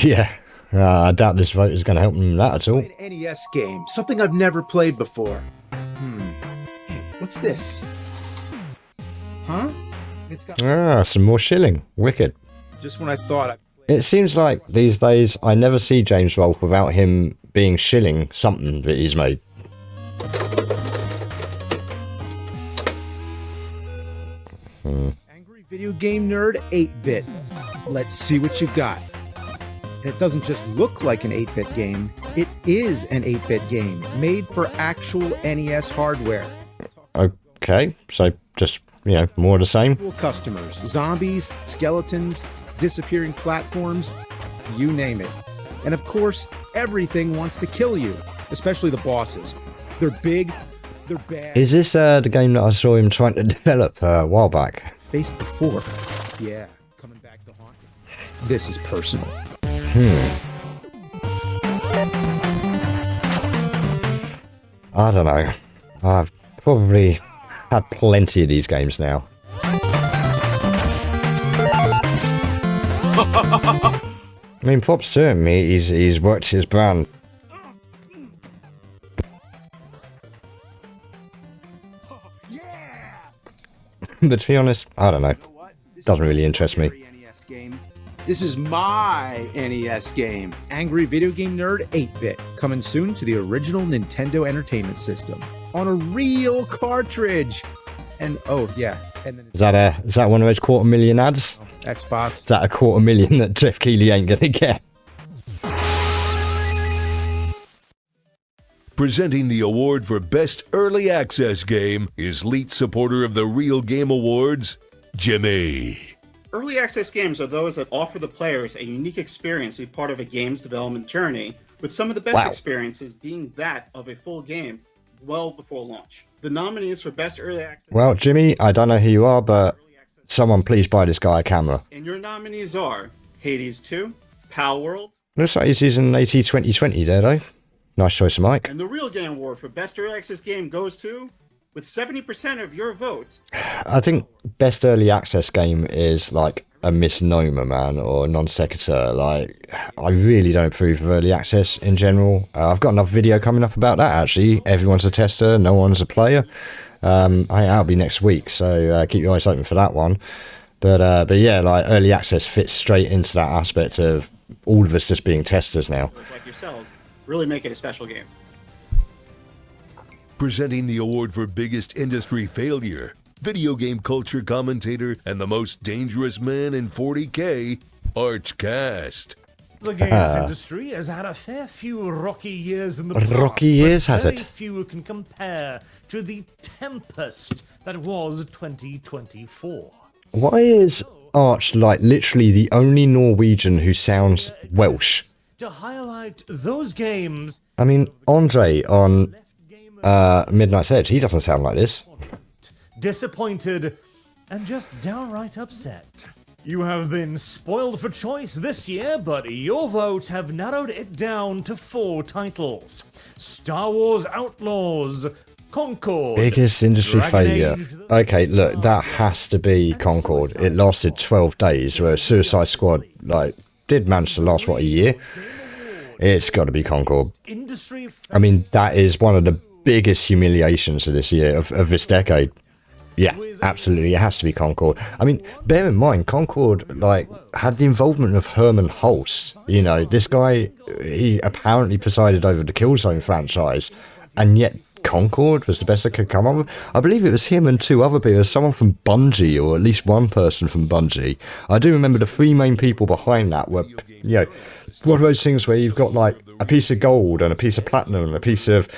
Yeah, I doubt this vote is going to help them that at all.
NES game, something I've never played before. Hey, what's this? Huh? It's got
Some more shilling. Wicked.
just when I thought
It seems like these days I never see James Rolfe without him being shilling something that he's made.
Angry Video Game Nerd 8-Bit. Let's see what you got. And it doesn't just look like an 8-bit game, it is an 8-bit game made for actual NES hardware.
Okay, so just, more of the same.
Customers, zombies, skeletons, disappearing platforms, you name it. And of course, everything wants to kill you, especially the bosses. They're big, they're bad.
Is this the game that I saw him trying to develop a while back?
Faced before. Yeah, coming back to haunt you. This is personal.
I don't know. I've probably had plenty of these games now. I mean, props to him. He's worked his brand. But to be honest, I don't know. Doesn't really interest me.
NES game. This is my NES game. Angry Video Game Nerd 8-Bit. Coming soon to the original Nintendo Entertainment System. On a real cartridge. And oh yeah. And then
Is that one of those 250,000 ads?
Xbox.
Is that a 250,000 that Jeff Keighley ain't gonna get?
Presenting the award for Best Early Access Game is lead supporter of the Real Game Awards, Jimmy.
Early access games are those that offer the players a unique experience to be part of a game's development journey, with some of the best experiences being that of a full game well before launch. The nominees for Best Early Access...
Well, Jimmy, I don't know who you are, but someone please buy this guy a camera.
And your nominees are Hades 2, Pal World...
Looks like he's using an AT2020 there, though. Nice choice of mic.
And the Real Game Award for Best Early Access Game goes to, with 70% of your votes.
I think best early access game is like a misnomer, man, or non sequitur. Like, I really don't approve of early access in general. I've got another video coming up about that, actually. Everyone's a tester, no one's a player. I think that'll be next week, so keep your eyes open for that one. But yeah, like early access fits straight into that aspect of all of us just being testers now.
Like yourselves, really make it a special game.
Presenting the award for biggest industry failure, video game culture commentator, and the most dangerous man in 40K, Archcast.
The games industry has had a fair few rocky years in the past.
Rocky years,
but
has
very
it?
few can compare to the tempest that was 2024.
Why is Arch like literally the only Norwegian who sounds Welsh?
To highlight those games,
I mean, Andre on Midnight's Edge, he doesn't sound like this.
disappointed, and just downright upset. You have been spoiled for choice this year, but your votes have narrowed it down to 4 titles. Star Wars Outlaws, Concord.
Biggest industry
Dragon
failure.
Age,
Okay, look, that has to be Concord. It lasted 12 days, whereas Suicide Squad, like, did manage to last, what, a year? It's got to be Concord. I mean, that is one of the biggest humiliations of this year, of this decade. Yeah, absolutely, it has to be Concord. I mean, bear in mind, Concord, like, had the involvement of Herman Hulst. You know, this guy, he apparently presided over the Killzone franchise, and yet Concord was the best I could come up with. I believe it was him and 2 other people, someone from Bungie, or at least one person from Bungie. I do remember the 3 main people behind that were, you know, one of those things where you've got like a piece of gold and a piece of platinum and a piece of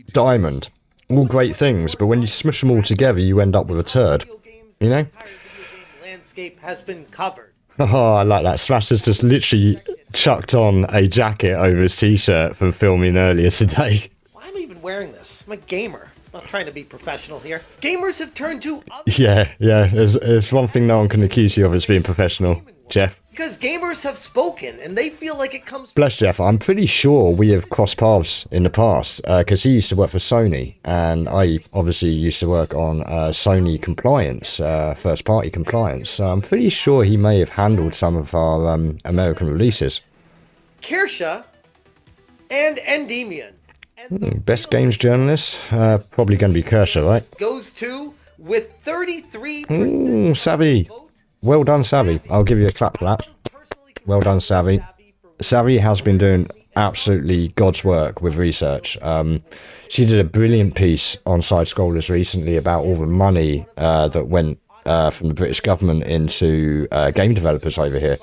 diamond. All great things, but when you smush them all together, you end up with a turd. You know?
Landscape has been covered.
Oh, I like that. Smash has just literally chucked on a jacket over his t-shirt from filming earlier today.
Why am I even wearing this? I'm a gamer. I'm not trying to be professional here. Gamers have turned to other
Yeah. There's one thing no one can accuse you of as being professional, Jeff.
because gamers have spoken and they feel like it comes
Bless Jeff. I'm pretty sure we have crossed paths in the past because he used to work for Sony, and I obviously used to work on Sony compliance, first party compliance. So I'm pretty sure he may have handled some of our American releases.
Kirsha and Endymion.
Best games journalist, probably going to be Kershaw, right?
Goes to with 33%.
Ooh, Savvy. Well done, Savvy. I'll give you a clap for that. Well done, Savvy. Savvy has been doing absolutely God's work with research. She did a brilliant piece on Side Scrollers recently about all the money that went from the British government into game developers over here.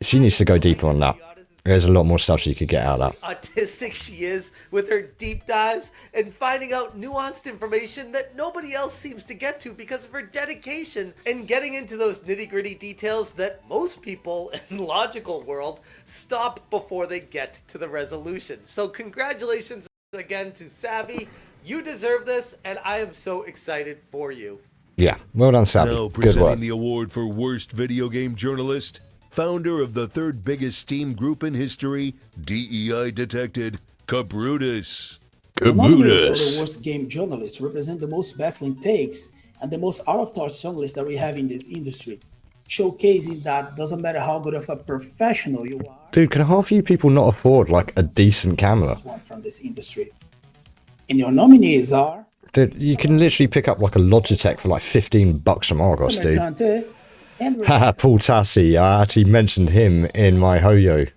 She needs to go deeper on that. There's a lot more stuff she could get out of that.
Autistic she is with her deep dives and finding out nuanced information that nobody else seems to get to because of her dedication and getting into those nitty-gritty details that most people in the logical world stop before they get to the resolution. So congratulations again to Savvy. You deserve this, and I am so excited for you.
Yeah, well done, Savvy.
Now
Good
presenting
work.
the award for worst video game journalist, founder of the 3rd biggest Steam group in history, DEI detected, Cabrutus.
The nominees for the worst game journalists represent the most baffling takes and the most out-of-touch journalists that we have in this industry, showcasing that doesn't matter how good of a professional you are.
Dude, can half you people not afford like a decent camera?
One from this industry. And your nominees are
Dude, you can literally pick up like a Logitech for like $15 from Argos, dude.
Conte and
Haha, Paul Tassi. I actually mentioned him in my Hoyo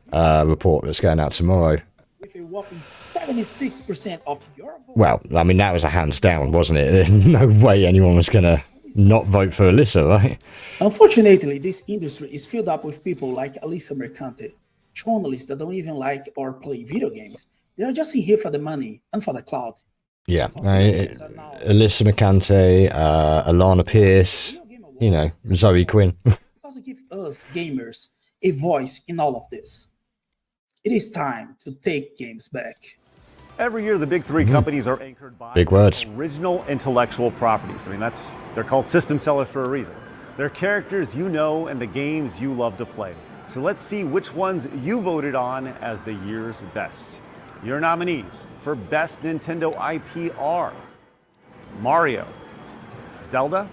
report that's going out tomorrow.
with a whopping 76% of your vote.
Well, I mean, that was a hands down, wasn't it? There's no way anyone was going to not vote for Alyssa, right?
Unfortunately, this industry is filled up with people like Alyssa Mercante, journalists that don't even like or play video games. They are just in here for the money and for the clout.
Yeah. Alyssa Mercante, Alana Pierce, you know, Zoe Quinn.
Doesn't give us gamers a voice in all of this. It is time to take games back.
Every year, the big 3 companies are anchored by
Big words.
original intellectual properties. I mean, they're called system sellers for a reason. They're characters you know and the games you love to play. So let's see which ones you voted on as the year's best. Your nominees for Best Nintendo IP are Mario, Zelda,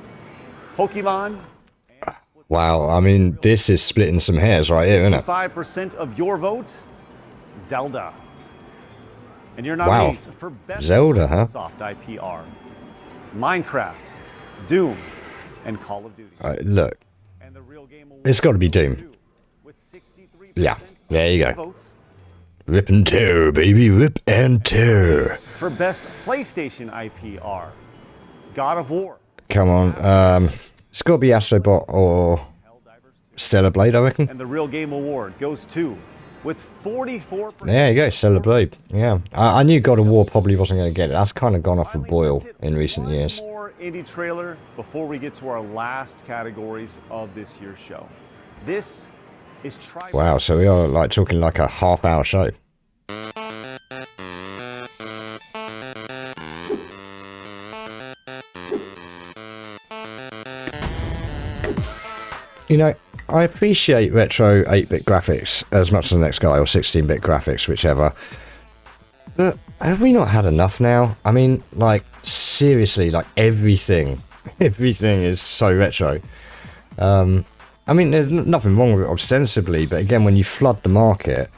Pokemon.
Wow, I mean, this is splitting some hairs right here, isn't it?
5% of your vote, Zelda. And your
Wow.
nominees for Best
Zelda, huh?
Soft IP are Minecraft, Doom, and Call of Duty.
Look, it's got to be Doom. Yeah, there you go. Rip and tear, baby, rip and tear.
For Best PlayStation IP are God of War.
Come on, it's got to be Astrobot or Stellar Blade, I reckon.
And the Real Game Award goes to, with 44%.
There you go, Stellar Blade. Yeah, I knew God of War probably wasn't going to get it. That's kind of gone off the boil in recent years.
More indie trailer before we get to our last categories of this year's show. This is
Wow, so we are like talking like a half-hour show. You know, I appreciate retro 8-bit graphics as much as the next guy, or 16-bit graphics, whichever. But have we not had enough now? I mean, like, seriously, like, everything is so retro. I mean, there's nothing wrong with it ostensibly, but again, when you flood the market,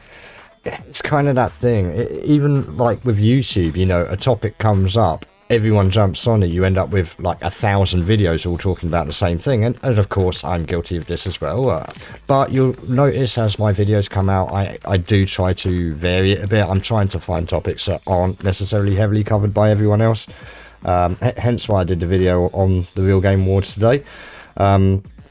it's kind of that thing. Even, like, with YouTube, you know, a topic comes up, everyone jumps on it, you end up with like 1,000 videos all talking about the same thing, and of course I'm guilty of this as well, but you'll notice as my videos come out, I do try to vary it a bit. I'm trying to find topics that aren't necessarily heavily covered by everyone else, hence why I did the video on the Real Game Awards today.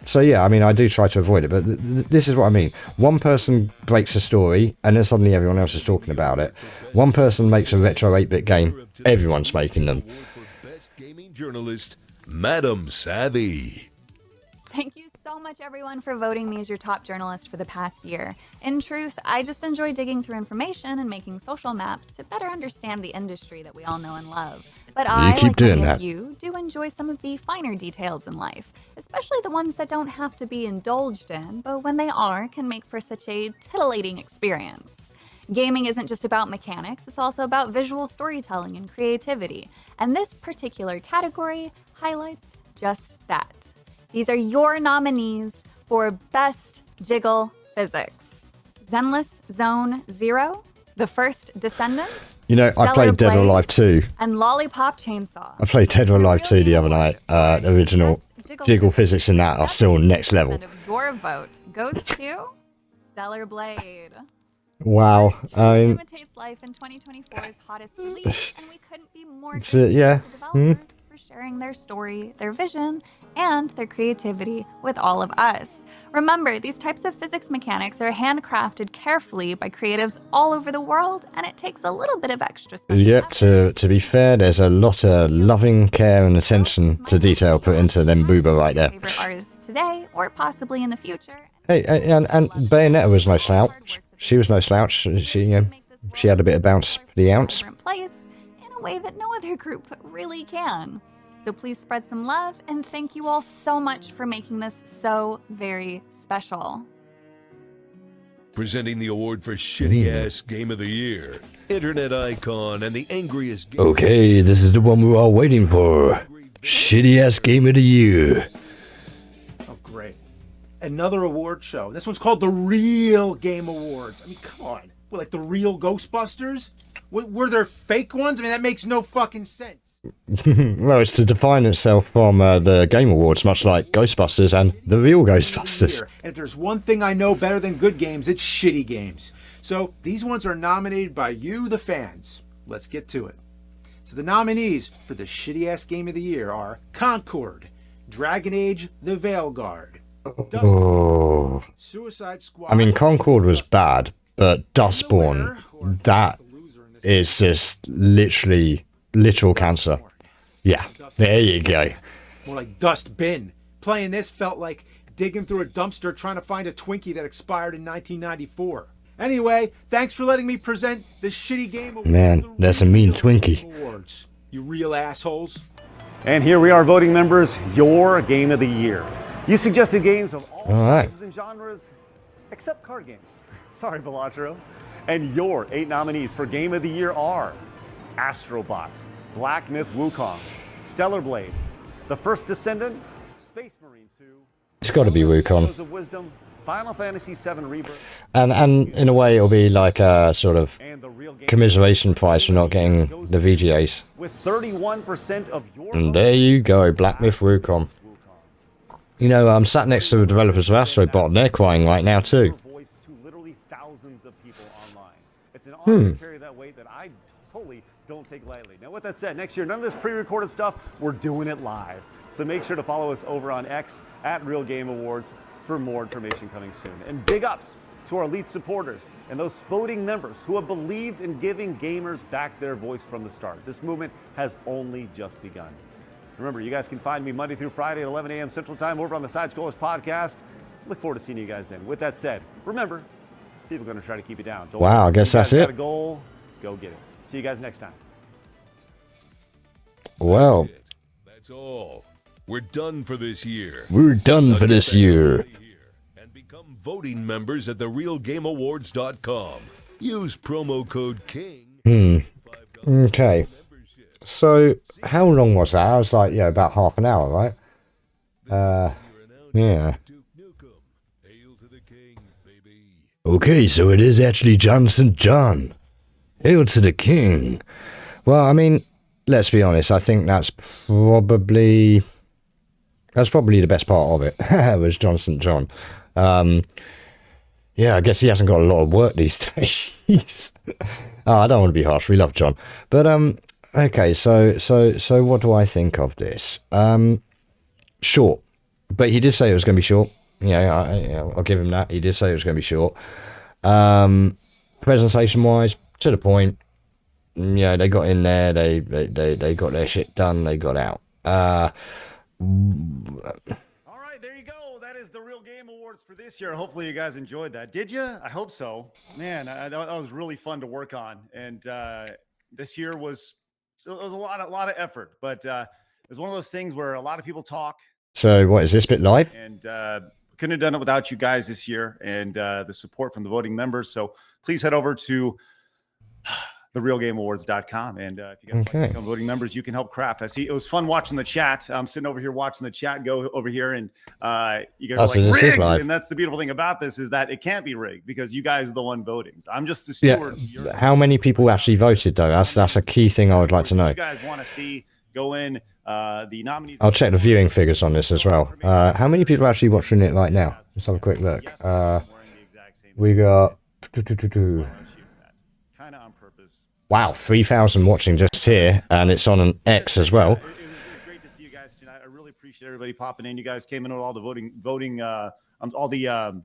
So yeah, I mean, I do try to avoid it, but this is what I mean. One person breaks a story, and then suddenly everyone else is talking about it. One person makes a retro 8-bit game, everyone's making them.
Best gaming journalist, Madam Savvy.
Thank you so much, everyone, for voting me as your top journalist for the past year. In truth, I just enjoy digging through information and making social maps to better understand the industry that we all know and love. But I,
keep
like
doing
many of
that.
you, do enjoy some of the finer details in life, especially the ones that don't have to be indulged in, but when they are, can make for such a titillating experience. Gaming isn't just about mechanics, it's also about visual storytelling and creativity, and this particular category highlights just that. These are your nominees for Best Jiggle Physics: Zenless Zone Zero, The First Descendant,
You know, I
Stellar
played Dead or
Blade,
Alive 2.
and Lollipop Chainsaw.
I played Dead or Alive 2 the other night. The original jiggle physics in that are still next level.
Your vote goes to Stellar Blade.
Wow. I mean,
Imitates life in 2024's hottest release, and we couldn't be more
it's, yeah.
for sharing their story, their vision, and their creativity with all of us. Remember, these types of physics mechanics are handcrafted carefully by creatives all over the world, and it takes a little bit of extra special
Yep, to be fair, there's a lot of loving care and attention to detail put into them booba right there.
favorite artists today, or possibly in the future.
Hey, and Bayonetta was no slouch. She was no slouch. She had a bit of bounce for the ounce.
Different place in a way that no other group really can. So please spread some love, and thank you all so much for making this so very special.
Presenting the award for shitty-ass game of the year, internet icon, and the angriest game.
Okay, this is the one we're all waiting for. Shitty ass game of the year.
Oh, great. Another award show. This one's called the Real Game Awards. I mean, come on. We're like the real Ghostbusters? Were there fake ones? I mean, that makes no fucking sense.
Well, it's to define itself from the Game Awards, much like Ghostbusters and the real Ghostbusters.
And if there's one thing I know better than good games, it's shitty games. So these ones are nominated by you, the fans. Let's get to it. So the nominees for the shitty-ass game of the year are Concord, Dragon Age: The Veilguard,
Oh.
Suicide Squad.
I mean, Concord was bad, but Dustborn, that is just literal cancer. Yeah, there you go.
More like Dust Bin. Playing this felt like digging through a dumpster trying to find a Twinkie that expired in 1994. Anyway, thanks for letting me present the shitty game awards.
Man, that's a mean Twinkie.
Awards, you real assholes.
And here we are, voting members, your game of the year. You suggested games of all
All right.
sizes and genres, except card games. Sorry, Velotro. And your 8 nominees for Game of the Year are Astrobot, Black Myth Wukong, Stellar Blade, The First Descendant, Space Marine 2,
It's got to be Wukong.
Shadows of Wisdom, Final Fantasy VII Rebirth,
And in a way, it'll be like a sort of commiseration prize for not getting the VGAs.
with 31% of your
And there you go, Black Myth Wukong. You know, I'm sat next to the developers of Astrobot, and they're crying right now too.
voice to literally thousands of people online. It's an honor to carry that weight that I totally don't take lightly. Now, with that said, next year, none of this pre-recorded stuff, we're doing it live. So make sure to follow us over on X at Real Game Awards for more information coming soon. And big ups to our elite supporters and those voting members who have believed in giving gamers back their voice from the start. This movement has only just begun. Remember, you guys can find me Monday through Friday at 11 a.m. Central Time over on the Side Scrollers podcast. Look forward to seeing you guys then. With that said, remember, people are going to try to keep you down. Don't
Wow,
worry.
I guess
You guys
that's
got
it.
a goal, go get it. See you guys next time.
Well,
That's all. We're done for this year.
we're done for this year.
Become voting members at therealgameawards.com. Use promo code KING.
Okay. So, how long was that? I was like, yeah, about half an hour, right? Yeah. Okay, so it is actually Johnson John. Hail to the king. Well, I mean, let's be honest. I think that's probably the best part of it. Was Johnson John. Yeah, I guess he hasn't got a lot of work these days. Oh, I don't want to be harsh. We love John, but okay. So what do I think of this? Short, but he did say it was going to be short. Yeah, I'll give him that. He did say it was going to be short. Presentation wise, to the point. Yeah, they got in there. They got their shit done. They got out.
All right, there you go. That is the Real Game Awards for this year. Hopefully you guys enjoyed that. Did you? I hope so. Man, that was really fun to work on. And this year was a lot of effort, but it was one of those things where a lot of people talk.
So what is this bit live?
And couldn't have done it without you guys this year and the support from the voting members. So please head over to therealgameawards.com. And if you guys like to become voting members, you can help craft. I see it was fun watching the chat. I'm sitting over here watching the chat go over here, and you guys are like, rigged. And that's the beautiful thing about this is that it can't be rigged because you guys are the one voting. So I'm just the steward.
Yeah. How many people actually voted though? That's a key thing I would like to know.
You guys want to see go in the nominees.
I'll check the viewing figures on this as well. How many people are actually watching it right now? Let's have a quick look. We got wow, 3,000 watching just here, and it's on an X as well.
It was great to see you guys tonight. I really appreciate everybody popping in. You guys came in with all the voting, all the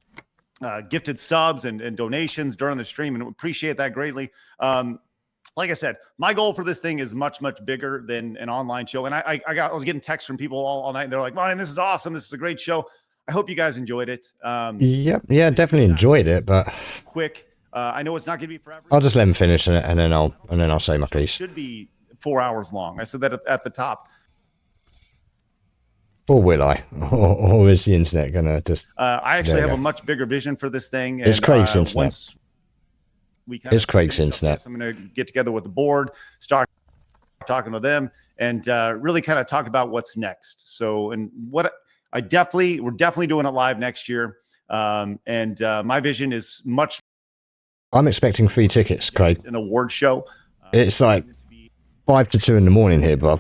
gifted subs and donations during the stream, and appreciate that greatly. Like I said, my goal for this thing is much bigger than an online show. And I was getting texts from people all night. And they're like, "Man, this is awesome. This is a great show." I hope you guys enjoyed it.
Yep, yeah, definitely enjoyed it, but
quick. I know it's not going to be forever.
I'll just let him finish, and then I'll say my piece.
It should be 4 hours long. I said that at the top.
Or will I? Or is the internet gonna just?
I actually have a much bigger vision for this thing.
It's Craig's internet.
Once
It's Craig's internet.
I'm going to get together with the board, start talking to them, and really kind of talk about what's next. So, and what we're definitely doing it live next year. And my vision is much.
I'm expecting free tickets, Craig.
An award show.
It's like 1 to 2 in the morning here, bro.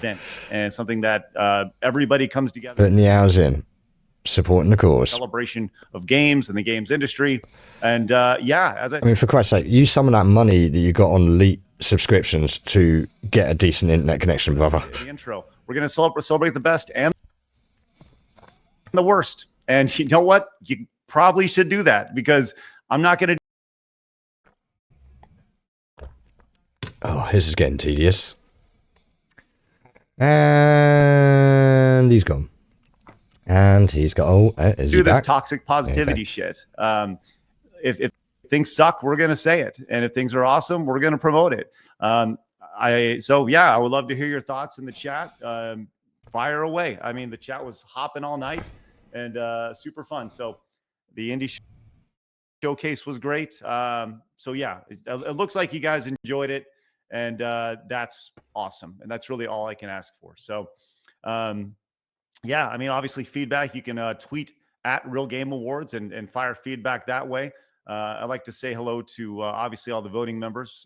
And something that everybody comes together.
Putting the hours in, supporting the cause.
Celebration of games and the games industry. And yeah,
I mean, for Christ's sake, use some of that money that you got on elite subscriptions to get a decent internet connection, brother.
The intro. We're going to celebrate the best and the worst. And you know what? You probably should do that because I'm not going to.
Oh, this is getting tedious. And he's gone. And he's got, is
do
he
this
back?
toxic positivity shit. If things suck, we're going to say it. And if things are awesome, we're going to promote it. So yeah, I would love to hear your thoughts in the chat. Fire away. I mean, the chat was hopping all night and super fun. So the indie showcase was great. So yeah, it looks like you guys enjoyed it, and that's awesome. And that's really all I can ask for. So yeah, I mean, obviously feedback, you can tweet at Real Game Awards and fire feedback that way. I'd like to say hello to obviously all the voting members.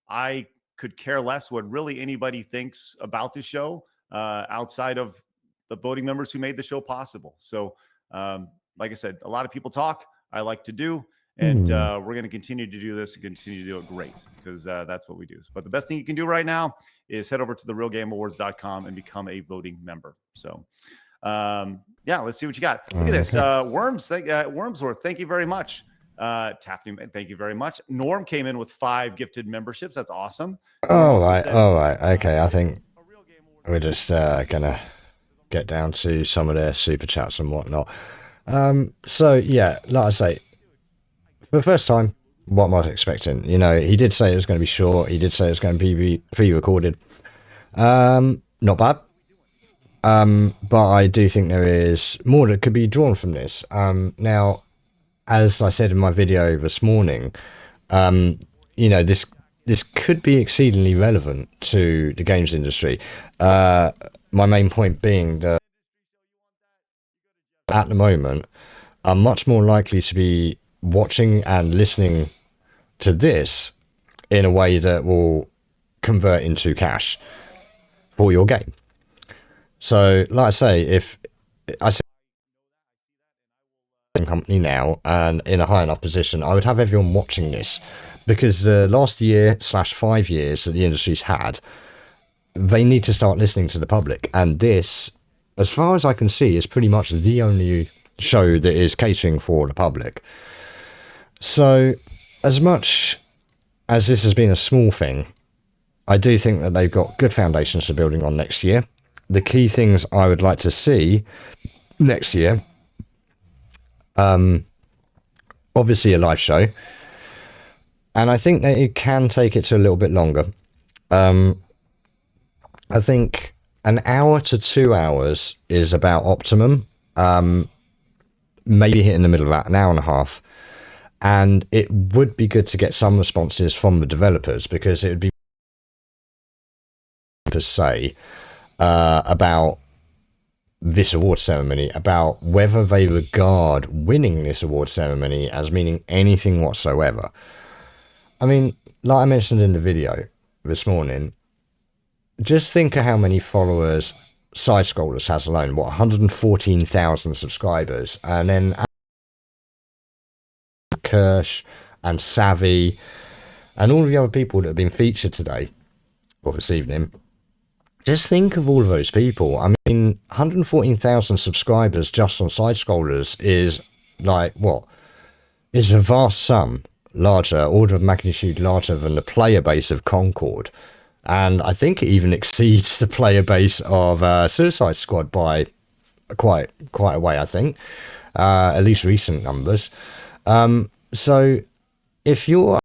I could care less what really anybody thinks about the show outside of the voting members who made the show possible. So like I said, a lot of people talk. I like to do, and we're going to continue to do this and continue to do it great, because that's what we do. But the best thing you can do right now is head over to therealgameawards.com and become a voting member. So yeah, let's see what you got. Look at this. Wormsworth, thank you very much. Taffney, thank you very much. Norm came in with 5 gifted memberships. That's awesome.
All right. Okay, I think we're just gonna get down to some of their super chats and whatnot. So yeah, like I say, for the first time, what am I expecting? You know, he did say it was going to be short. He did say it was going to be pre-recorded. Not bad. But I do think there is more that could be drawn from this. Now, as I said in my video this morning, you know, this could be exceedingly relevant to the games industry. My main point being that at the moment, I'm much more likely to be watching and listening to this in a way that will convert into cash for your game. So, like I say, if I say company now and in a high enough position, I would have everyone watching this, because the last year/5 years that the industry's had, they need to start listening to the public, and this, as far as I can see, is pretty much the only show that is catering for the public. So, as much as this has been a small thing, I do think that they've got good foundations for building on next year. The key things I would like to see next year, obviously a live show, and I think that it can take it to a little bit longer. I think an hour to 2 hours is about optimum, maybe hitting the middle of about an hour and a half, and it would be good to get some responses from the developers, because it would be per se about this award ceremony, about whether they regard winning this award ceremony as meaning anything whatsoever. I mean, like I mentioned in the video this morning, just think of how many followers Side Scrollers has alone. What, 114,000 subscribers, and then Kirsch and Savvy and all of the other people that have been featured today or this evening. Just think of all of those people. I mean, 114,000 subscribers just on Side Scrollers is like, what? Is a vast sum, larger, order of magnitude larger than the player base of Concord. And I think it even exceeds the player base of Suicide Squad by quite a way, I think. At least recent numbers. So if you're